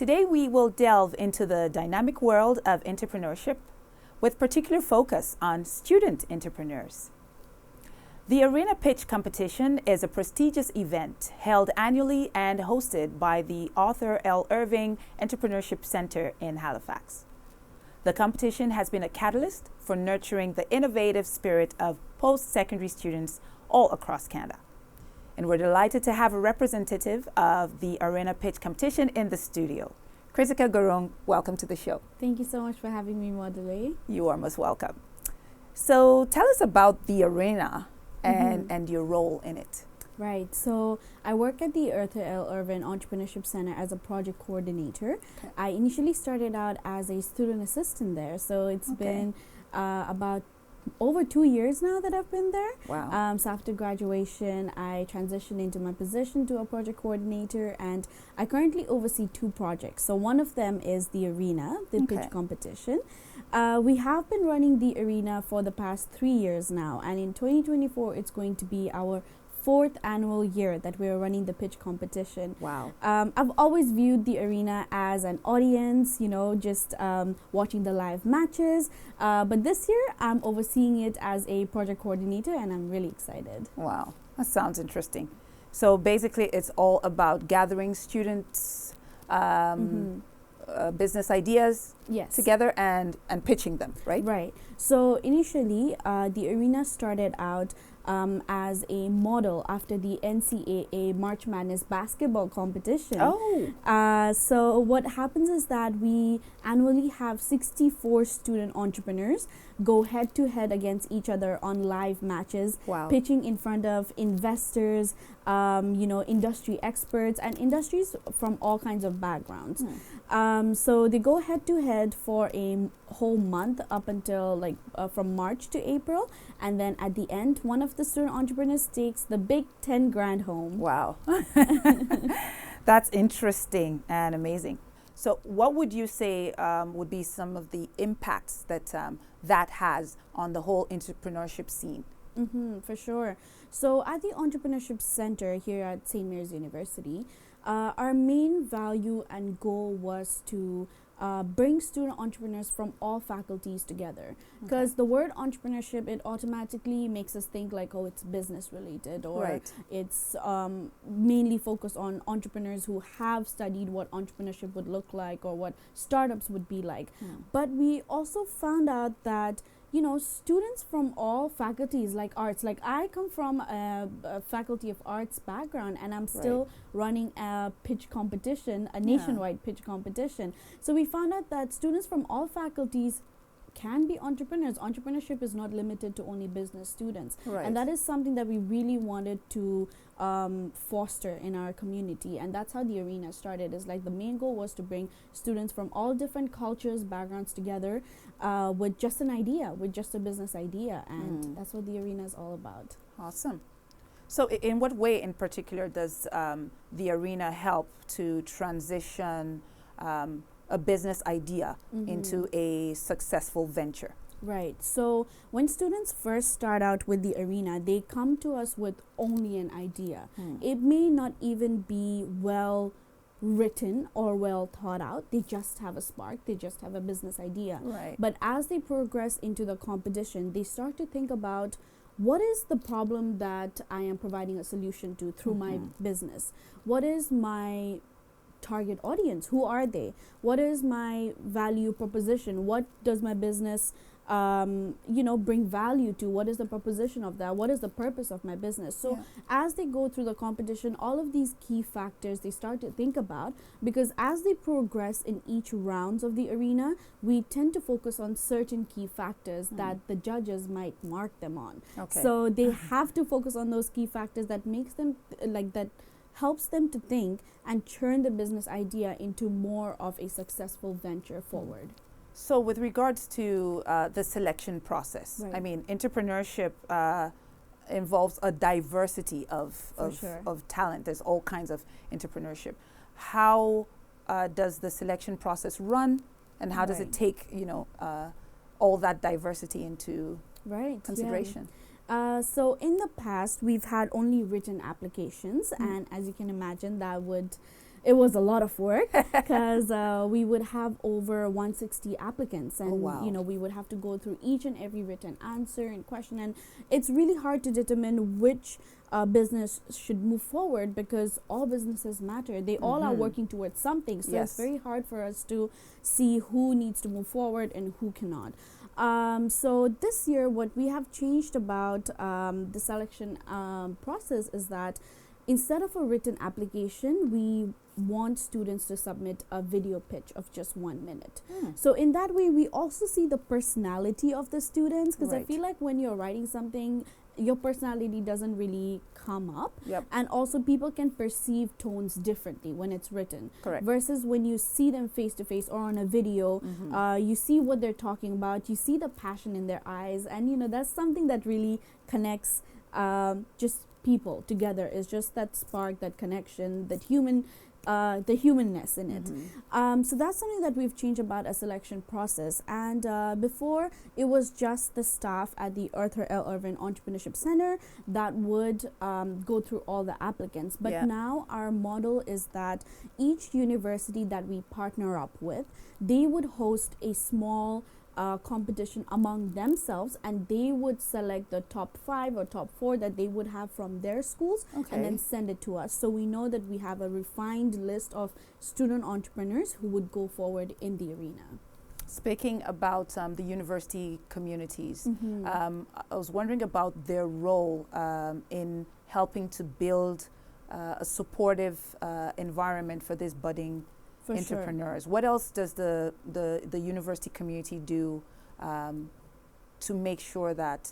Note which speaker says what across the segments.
Speaker 1: Today we will delve into the dynamic world of entrepreneurship with particular focus on student entrepreneurs. The Arena Pitch Competition is a prestigious event held annually and hosted by the Arthur L. Irving Entrepreneurship Center in Halifax. The competition has been a catalyst for nurturing the innovative spirit of post-secondary students all across Canada. And we're delighted to have a representative of the Arena Pitch Competition in the studio. Kritika Gurung, welcome to the show.
Speaker 2: Thank you so much for having me, Maudalay.
Speaker 1: You are most welcome. So tell us about the Arena and your role in it.
Speaker 2: Right. So I work at the Arthur L. Irvin Entrepreneurship Center as a project coordinator. Okay. I initially started out as a student assistant there. So it's been about over 2 years now that I've been there.
Speaker 1: Wow.
Speaker 2: So after graduation, I transitioned into my position to a project coordinator, and I currently oversee 2 projects. So one of them is the Arena, the pitch competition. We have been running the Arena for the past 3 years now, and in 2024, it's going to be our 4th annual year that we're running the pitch competition.
Speaker 1: Wow.
Speaker 2: I've always viewed the Arena as an audience, just watching the live matches. But this year, I'm overseeing it as a project coordinator, and I'm really excited.
Speaker 1: Wow, that sounds interesting. So basically, it's all about gathering students' business ideas together and pitching them, right?
Speaker 2: Right. So initially, the Arena started out as a model after the NCAA March Madness basketball competition. So what happens is that we annually have 64 student entrepreneurs go head to head against each other on live matches, pitching in front of investors, industry experts and industries from all kinds of backgrounds. So they go head to head for a whole month up until from March to April, and then at the end, one of the student entrepreneurs takes the big 10 grand home.
Speaker 1: Wow. That's interesting and amazing. So what would you say would be some of the impacts that that has on the whole entrepreneurship scene?
Speaker 2: For sure. So at the Entrepreneurship Center here at St. Mary's University, our main value and goal was to bring student entrepreneurs from all faculties together, because the word entrepreneurship, it automatically makes us think it's business related, or it's mainly focused on entrepreneurs who have studied what entrepreneurship would look like or what startups would be like. But we also found out that students from all faculties, like arts, like I come from a faculty of arts background, and I'm still running a pitch competition, a nationwide pitch competition. So we found out that students from all faculties can be entrepreneurs. Entrepreneurship is not limited to only business students. And that is something that we really wanted to foster in our community, and that's how the Arena started. Is the main goal was to bring students from all different cultures, backgrounds together with just an idea, with just a business idea, and that's what the Arena is all about.
Speaker 1: Awesome. So in what way in particular does the Arena help to transition a business idea into a successful venture?
Speaker 2: Right. So when students first start out with the Arena, they come to us with only an idea. It may not even be well written or well thought out. They just have a spark. They just have a business idea. But as they progress into the competition, they start to think about, what is the problem that I am providing a solution to through my business? What is my target audience? Who are they? What is my value proposition? What does my business bring value to? What is the proposition of that? What is the purpose of my business? So as they go through the competition, all of these key factors they start to think about, because as they progress in each rounds of the Arena, we tend to focus on certain key factors that the judges might mark them on. So they have to focus on those key factors that makes them that helps them to think and turn the business idea into more of a successful venture forward.
Speaker 1: So with regards to the selection process, I mean, entrepreneurship involves a diversity of talent. There's all kinds of entrepreneurship. How does the selection process run, and how does it take, all that diversity into consideration?
Speaker 2: So in the past, we've had only written applications, and as you can imagine, that would it was a lot of work because we would have over 160 applicants, and we would have to go through each and every written answer and question, and it's really hard to determine which business should move forward because all businesses matter. They all are working towards something, so it's very hard for us to see who needs to move forward and who cannot. So this year, what we have changed about the selection process is that instead of a written application, we want students to submit a video pitch of just 1 minute. So in that way, we also see the personality of the students, because I feel like when you're writing something, your personality doesn't really come up. And also people can perceive tones differently when it's written. Versus when you see them face to face or on a video, you see what they're talking about, you see the passion in their eyes, and that's something that really connects just people together. Is just that spark, that connection, that the humanness in it. So that's something that we've changed about a selection process. And before, it was just the staff at the Arthur L. Irvin Entrepreneurship Center that would go through all the applicants. But now our model is that each university that we partner up with, they would host a small competition among themselves, and they would select the top 5 or top 4 that they would have from their schools, and then send it to us. So we know that we have a refined list of student entrepreneurs who would go forward in the arena.
Speaker 1: Speaking about the university communities, I was wondering about their role in helping to build a supportive environment for this budding entrepreneurs. What else does the university community do to make sure that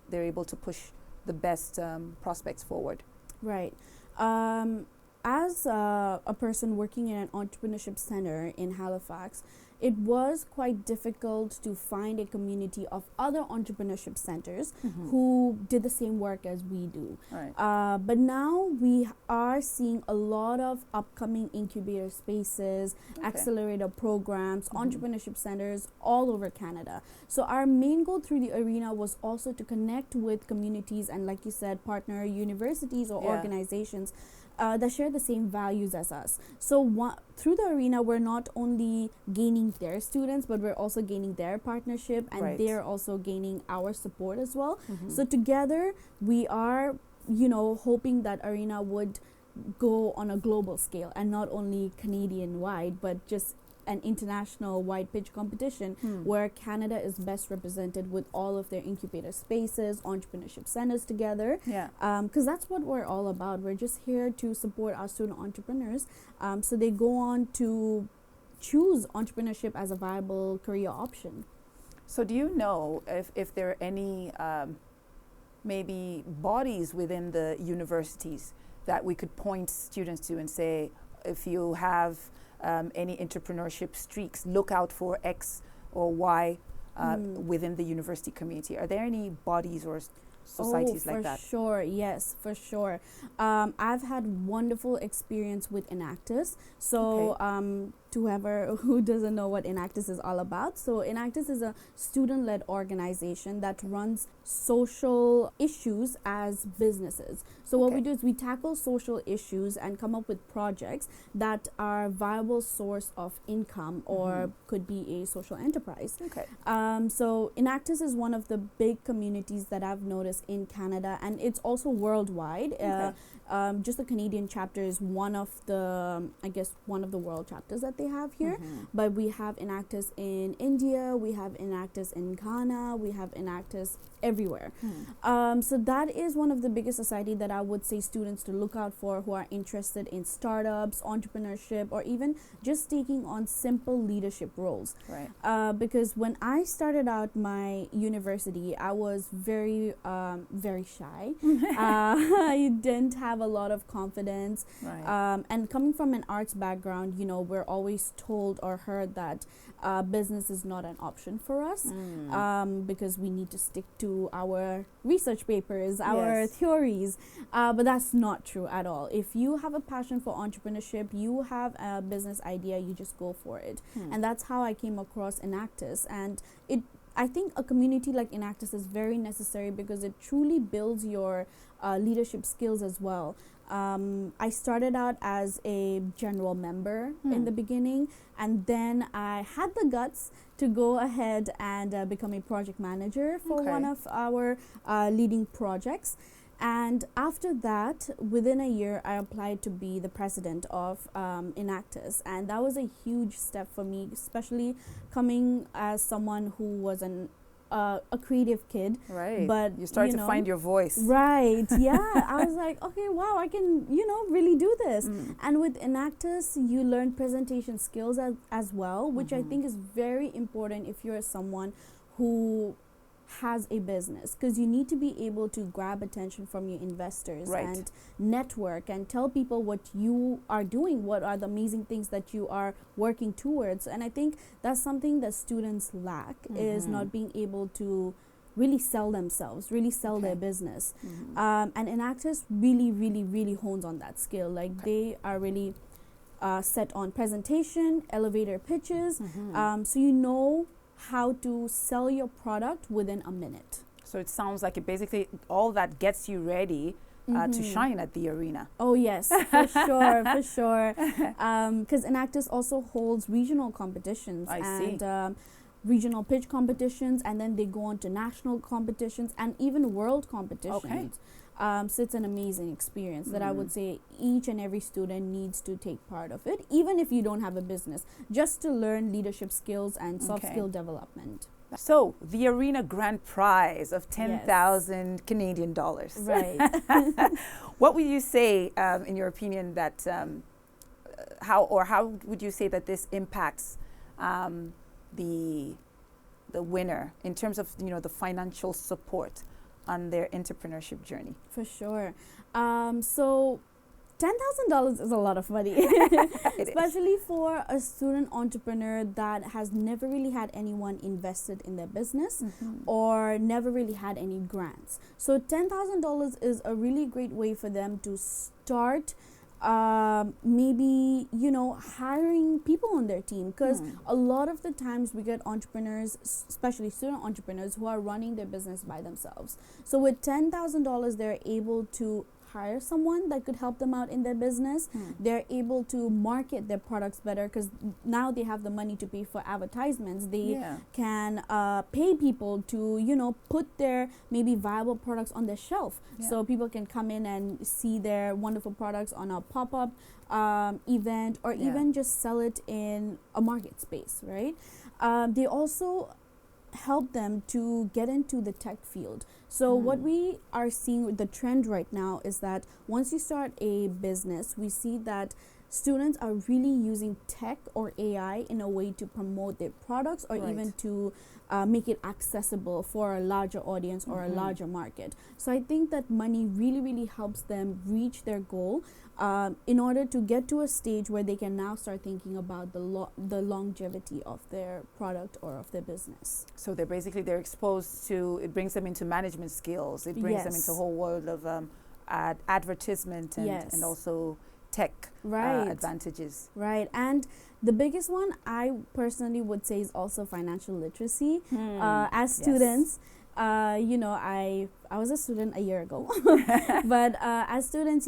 Speaker 1: they're able to push the best prospects forward? Right.
Speaker 2: As a person working in an entrepreneurship center in Halifax, it was quite difficult to find a community of other entrepreneurship centers who did the same work as we do. But now we are seeing a lot of upcoming incubator spaces, accelerator programs, entrepreneurship centers all over Canada. So our main goal through the arena was also to connect with communities and, like you said, partner universities or organizations that share the same values as us. So through the arena, we're not only gaining their students, but we're also gaining their partnership, and they're also gaining our support as well. So together, we are, hoping that arena would go on a global scale and not only Canadian wide, but just an international wide pitch competition where Canada is best represented with all of their incubator spaces, entrepreneurship centers together. Because that's what we're all about. We're just here to support our student entrepreneurs so they go on to choose entrepreneurship as a viable career option.
Speaker 1: So do you know if there are any maybe bodies within the universities that we could point students to and say, if you have any entrepreneurship streaks, look out for X or Y within the university community? Are there any bodies or societies like that?
Speaker 2: For sure, yes, for sure. I've had wonderful experience with Enactus. So to whoever who doesn't know what Enactus is all about, so Enactus is a student-led organization that runs social issues as businesses. So what we do is we tackle social issues and come up with projects that are viable source of income or could be a social enterprise. So Enactus is one of the big communities that I've noticed in Canada, and it's also worldwide. Just the Canadian chapter is one of the world chapters that they have here. But we have Enactus in India, we have Enactus in Ghana, we have Enactus everywhere. So that is one of the biggest society that I would say students to look out for who are interested in startups, entrepreneurship, or even just taking on simple leadership roles. Because when I started out my university, I was very shy. I didn't have a lot of confidence. And coming from an arts background, we're always told or heard that business is not an option for us because we need to stick to our research papers, our theories. But that's not true at all. If you have a passion for entrepreneurship, you have a business idea, you just go for it. And that's how I came across Enactus. And it I think a community like Enactus is very necessary because it truly builds your leadership skills as well. I started out as a general member in the beginning, and then I had the guts to go ahead and become a project manager for one of our leading projects. And after that, within a year, I applied to be the president of Enactus, and that was a huge step for me, especially coming as someone who was a creative kid.
Speaker 1: Right.
Speaker 2: But
Speaker 1: you started to find your voice.
Speaker 2: Right. Yeah. I was like, okay, wow, I can, really do this. And with Enactus, you learn presentation skills as well, which I think is very important if you're someone who has a business, because you need to be able to grab attention from your investors and network and tell people what you are doing, what are the amazing things that you are working towards. And I think that's something that students lack, is not being able to really sell themselves, really sell their business. And Enactus really, really, really hones on that skill. Like they are really set on presentation, elevator pitches, so you know how to sell your product within a minute.
Speaker 1: So it sounds like it basically all that gets you ready to shine at the arena.
Speaker 2: Oh yes, for sure, for sure. Because Enactus also holds regional competitions and regional pitch competitions, and then they go on to national competitions and even world competitions. So it's an amazing experience that I would say each and every student needs to take part of it, even if you don't have a business, just to learn leadership skills and soft skill development.
Speaker 1: So the arena grand prize of 10,000 Canadian dollars.
Speaker 2: Right.
Speaker 1: What would you say, in your opinion, that how would you say that this impacts the winner in terms of the financial support on their entrepreneurship journey?
Speaker 2: For sure. So $10,000 is a lot of money, especially for a student entrepreneur that has never really had anyone invested in their business or never really had any grants. So $10,000 is a really great way for them to start maybe hiring people on their team, because a lot of the times we get entrepreneurs, especially student entrepreneurs, who are running their business by themselves. So with $10,000 they're able to hire someone that could help them out in their business. They're able to market their products better because now they have the money to pay for advertisements. They can pay people to put their maybe viable products on their shelf, so people can come in and see their wonderful products on a pop-up event, or even just sell it in a market space, right? They also help them to get into the tech field. So what we are seeing with the trend right now is that once you start a business, we see that students are really using tech or AI in a way to promote their products, or even to make it accessible for a larger audience or a larger market. So I think that money really, really helps them reach their goal in order to get to a stage where they can now start thinking about the longevity of their product or of their business.
Speaker 1: So they're exposed to, it brings them into management skills. It brings them into a whole world of advertisement and also tech advantages. Right.
Speaker 2: And the biggest one I personally would say is also financial literacy. As students, I was a student a year ago, but as students,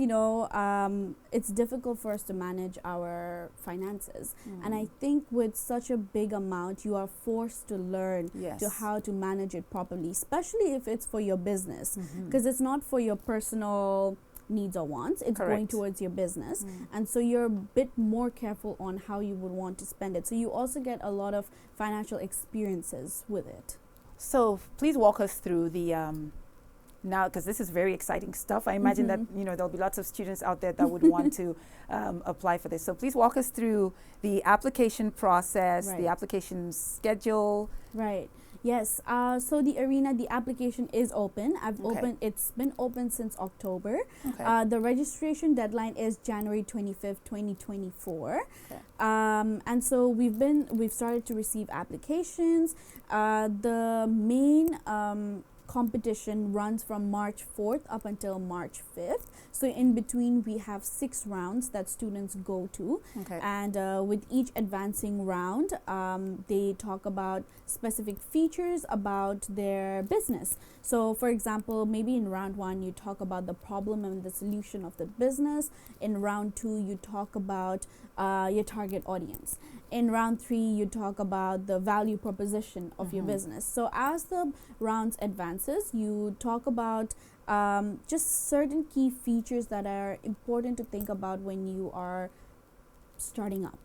Speaker 2: it's difficult for us to manage our finances. And I think with such a big amount, you are forced to learn to how to manage it properly, especially if it's for your business, because it's not for your personal needs or wants, it's going towards your business. And so you're a bit more careful on how you would want to spend it. So you also get a lot of financial experiences with it.
Speaker 1: So please walk us through the now, because this is very exciting stuff. I imagine that there'll be lots of students out there that would want to apply for this. So please walk us through the application process, the application schedule.
Speaker 2: Right. Yes. So the arena, the application is open. It's been open since October. The registration deadline is January 25th, 2024. And so we've started to receive applications. The main competition runs from March 4th up until March 5th. So in between, we have 6 rounds that students go to.
Speaker 1: Okay.
Speaker 2: And with each advancing round, they talk about specific features about their business. So for example, maybe in round 1, you talk about the problem and the solution of the business. In round 2, you talk about your target audience. In round 3, you talk about the value proposition of your business. So as the rounds advances, you talk about just certain key features that are important to think about when you are starting up.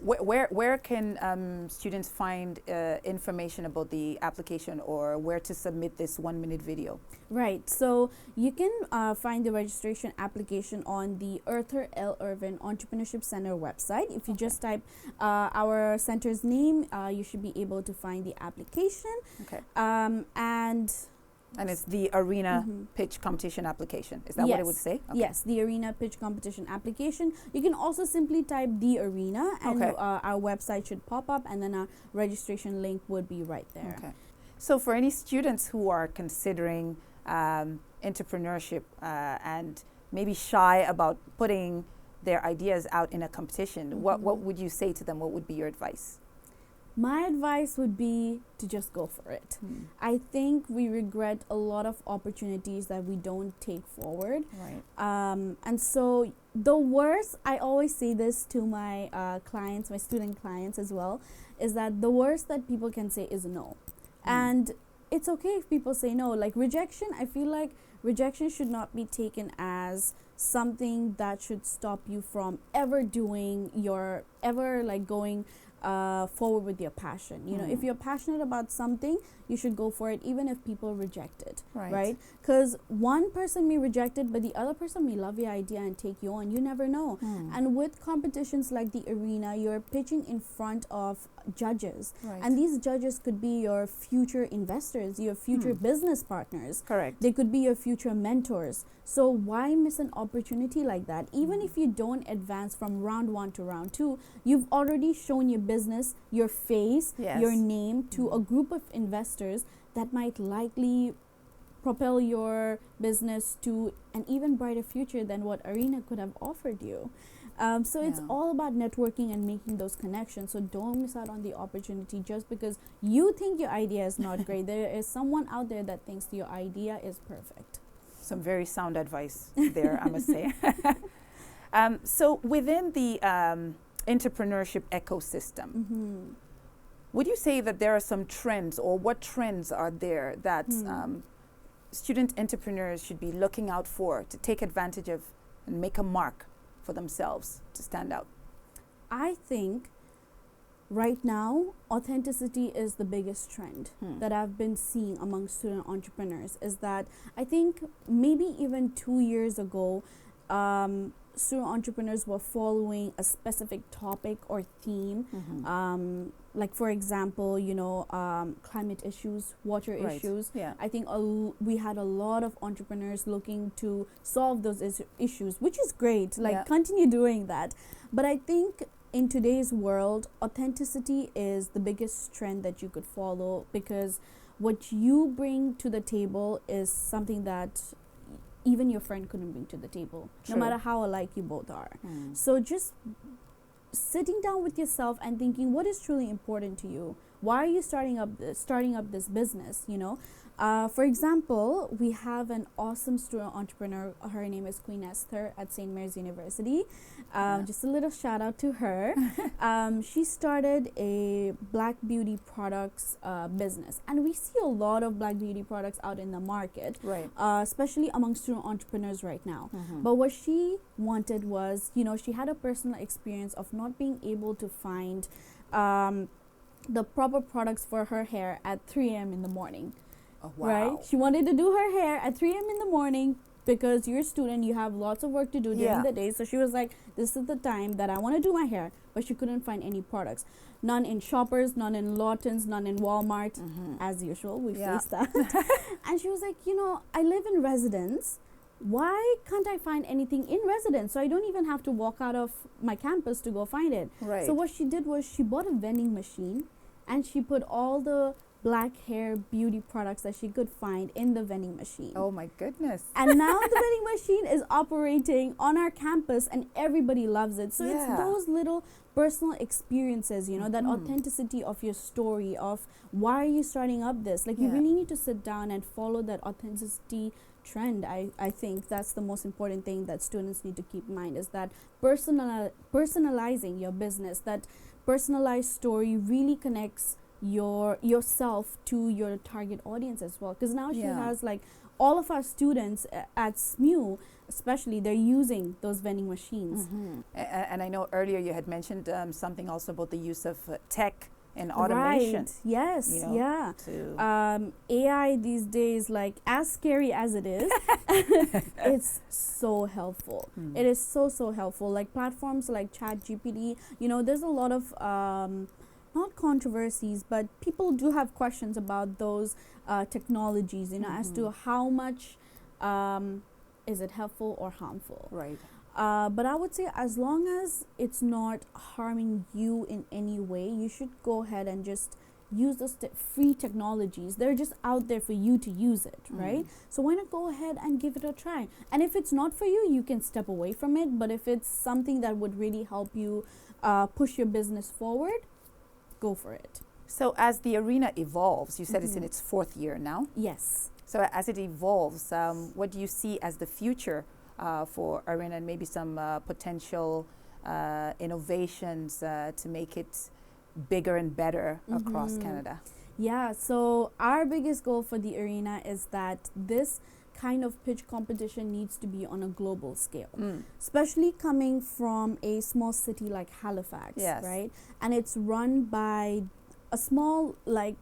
Speaker 1: Where can students find information about the application or where to submit this 1-minute video?
Speaker 2: Right, so you can find the registration application on the Arthur L. Irvin Entrepreneurship Center website. If you just type our center's name, you should be able to find the application.
Speaker 1: Okay.
Speaker 2: And
Speaker 1: it's the Arena Pitch Competition application. Is that what it would say? Okay.
Speaker 2: Yes, the Arena Pitch Competition application. You can also simply type the Arena and our website should pop up, and then our registration link would be right there.
Speaker 1: Okay. So for any students who are considering entrepreneurship and maybe shy about putting their ideas out in a competition, what would you say to them? What would be your advice?
Speaker 2: My advice would be to just go for it. I think we regret a lot of opportunities that we don't take forward.
Speaker 1: Right.
Speaker 2: And so the worst, I always say this to my clients, my student clients as well, is that the worst that people can say is no. And it's okay if people say no. Like rejection, I feel like rejection should not be taken as something that should stop you from ever doing your, ever like going forward with your passion. You know, if you're passionate about something, you should go for it, even if people reject it. Right? Because one person may reject it, but the other person may love your idea and take you on. You never know. And with competitions like the Arena, you're pitching in front of judges, and these judges could be your future investors, your future business partners.
Speaker 1: Correct.
Speaker 2: They could be your future mentors. So why miss an opportunity like that? Even if you don't advance from round 1 to round 2, you've already shown your business, your face, your name to a group of investors that might likely propel your business to an even brighter future than what Arena could have offered you. So it's all about networking and making those connections. So don't miss out on the opportunity just because you think your idea is not great. There is someone out there that thinks your idea is perfect.
Speaker 1: Some very sound advice there, I must say. So within the entrepreneurship ecosystem, would you say that there are some trends, or what trends are there that student entrepreneurs should be looking out for to take advantage of and make a mark for themselves to stand out?
Speaker 2: I think right now, authenticity is the biggest trend that I've been seeing among student entrepreneurs. Is that I think maybe even 2 years ago, student entrepreneurs were following a specific topic or theme. Like for example, you know, climate issues, water issues. I think we had a lot of entrepreneurs looking to solve those issues, which is great. Like continue doing that. But I think in today's world, authenticity is the biggest trend that you could follow, because what you bring to the table is something that even your friend couldn't bring to the table, no matter how alike you both are. So just sitting down with yourself and thinking, what is truly important to you? Why are you starting up this business? You know, for example, we have an awesome student entrepreneur. Her name is Queen Esther at St. Mary's University. Just a little shout out to her. She started a black beauty products business, and we see a lot of black beauty products out in the market, especially among student entrepreneurs right now. But what she wanted was, you know, she had a personal experience of not being able to find the proper products for her hair at 3 a.m. in the morning.
Speaker 1: Oh, wow.
Speaker 2: Right? She wanted to do her hair at 3 a.m. in the morning because you're a student, you have lots of work to do during the day. So she was like, this is the time that I want to do my hair. But she couldn't find any products. None in Shoppers, none in Lawtons, none in Walmart. As usual, we face that. And she was like, you know, I live in residence. Why can't I find anything in residence? So I don't even have to walk out of my campus to go find it. So what she did was she bought a vending machine, and she put all the black hair beauty products that she could find in the vending machine.
Speaker 1: Oh my goodness.
Speaker 2: And now the vending machine is operating on our campus and everybody loves it. So it's those little personal experiences, you know, that authenticity of your story, of why are you starting up this? Like you really need to sit down and follow that authenticity trend. I think that's the most important thing that students need to keep in mind, is that personalizing your business, that personalized story really connects yourself to your target audience as well, because now she has like all of our students at SMU especially, they're using those vending machines.
Speaker 1: And I know earlier you had mentioned something also about the use of tech and automation.
Speaker 2: Right. Yes.
Speaker 1: You know,
Speaker 2: AI these days, like as scary as it is, it's so helpful. It is so helpful. Like platforms like ChatGPT, you know, there's a lot of not controversies, but people do have questions about those technologies, you know, as to how much is it helpful or harmful.
Speaker 1: Right.
Speaker 2: But I would say as long as it's not harming you in any way, you should go ahead and just use those free technologies. They're just out there for you to use it, right? So why not go ahead and give it a try? And if it's not for you, you can step away from it. But if it's something that would really help you push your business forward, go for it.
Speaker 1: So as the arena evolves, you said it's in its 4th year now.
Speaker 2: Yes.
Speaker 1: So as it evolves, what do you see as the future for arena, and maybe some potential innovations to make it bigger and better across Canada?
Speaker 2: Yeah, so our biggest goal for the arena is that this kind of pitch competition needs to be on a global scale, especially coming from a small city like Halifax, right? And it's run by a small, like,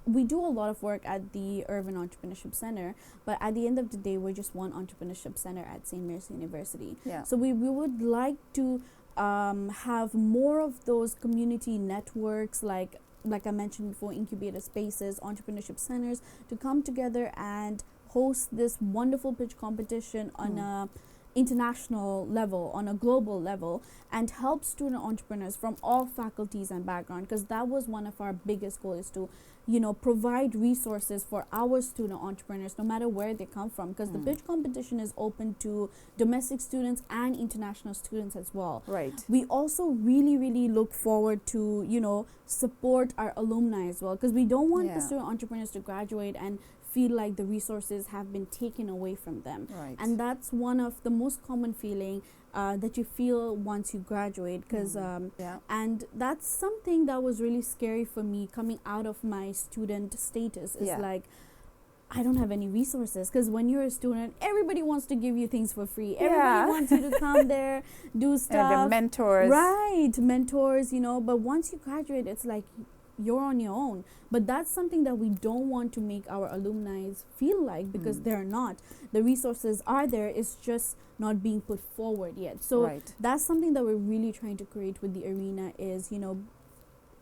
Speaker 2: we do a lot of work at the Irvin Entrepreneurship Center, but at the end of the day, we're just one entrepreneurship center at St. Mary's University. So we would like to have more of those community networks, like I mentioned before, incubator spaces, entrepreneurship centers, to come together and host this wonderful pitch competition on a international level, on a global level, and help student entrepreneurs from all faculties and background, because that was one of our biggest goals, is to, you know, provide resources for our student entrepreneurs no matter where they come from, because the pitch competition is open to domestic students and international students as well.
Speaker 1: Right.
Speaker 2: We also really look forward to, you know, support our alumni as well, because we don't want the student entrepreneurs to graduate and feel like the resources have been taken away from them.
Speaker 1: Right.
Speaker 2: And that's one of the most common feeling that you feel once you graduate, because and that's something that was really scary for me coming out of my student status, is like, I don't have any resources, because when you're a student, everybody wants to give you things for free. Everybody wants you to come there, do stuff.
Speaker 1: And the mentors.
Speaker 2: Right, mentors, you know, but once you graduate, it's like you're on your own. But that's something that we don't want to make our alumni feel like, because they're not. The resources are there, it's just not being put forward yet. So that's something that we're really trying to create with the arena, is, you know,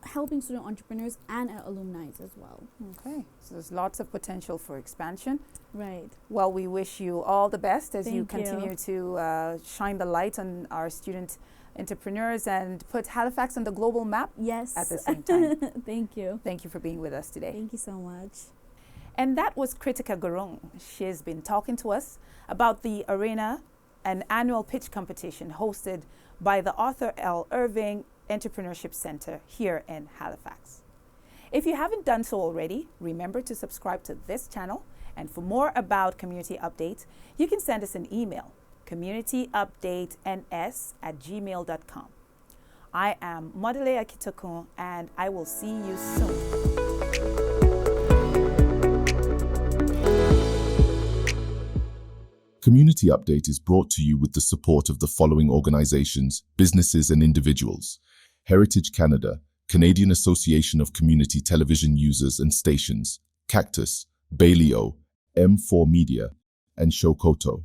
Speaker 2: helping student entrepreneurs and our alumni as well.
Speaker 1: Okay, so there's lots of potential for expansion.
Speaker 2: Right.
Speaker 1: Well, we wish you all the best as you
Speaker 2: Thank
Speaker 1: continue to shine the light on our student entrepreneurs and put Halifax on the global map at the same time.
Speaker 2: Thank you.
Speaker 1: Thank you for being with us today.
Speaker 2: Thank you so much.
Speaker 1: And that was Kritika Gurung. She's been talking to us about the arena, an annual pitch competition hosted by the Arthur L. Irving Entrepreneurship Center here in Halifax. If you haven't done so already, remember to subscribe to this channel. And for more about community updates, you can send us an email, communityupdateNS@gmail.com. I am Modele Akitokun, and I will see you soon.
Speaker 3: Community Update is brought to you with the support of the following organizations, businesses and individuals: Heritage Canada, Canadian Association of Community Television Users and Stations, Cactus, Bailey O, M4 Media, and Shokoto.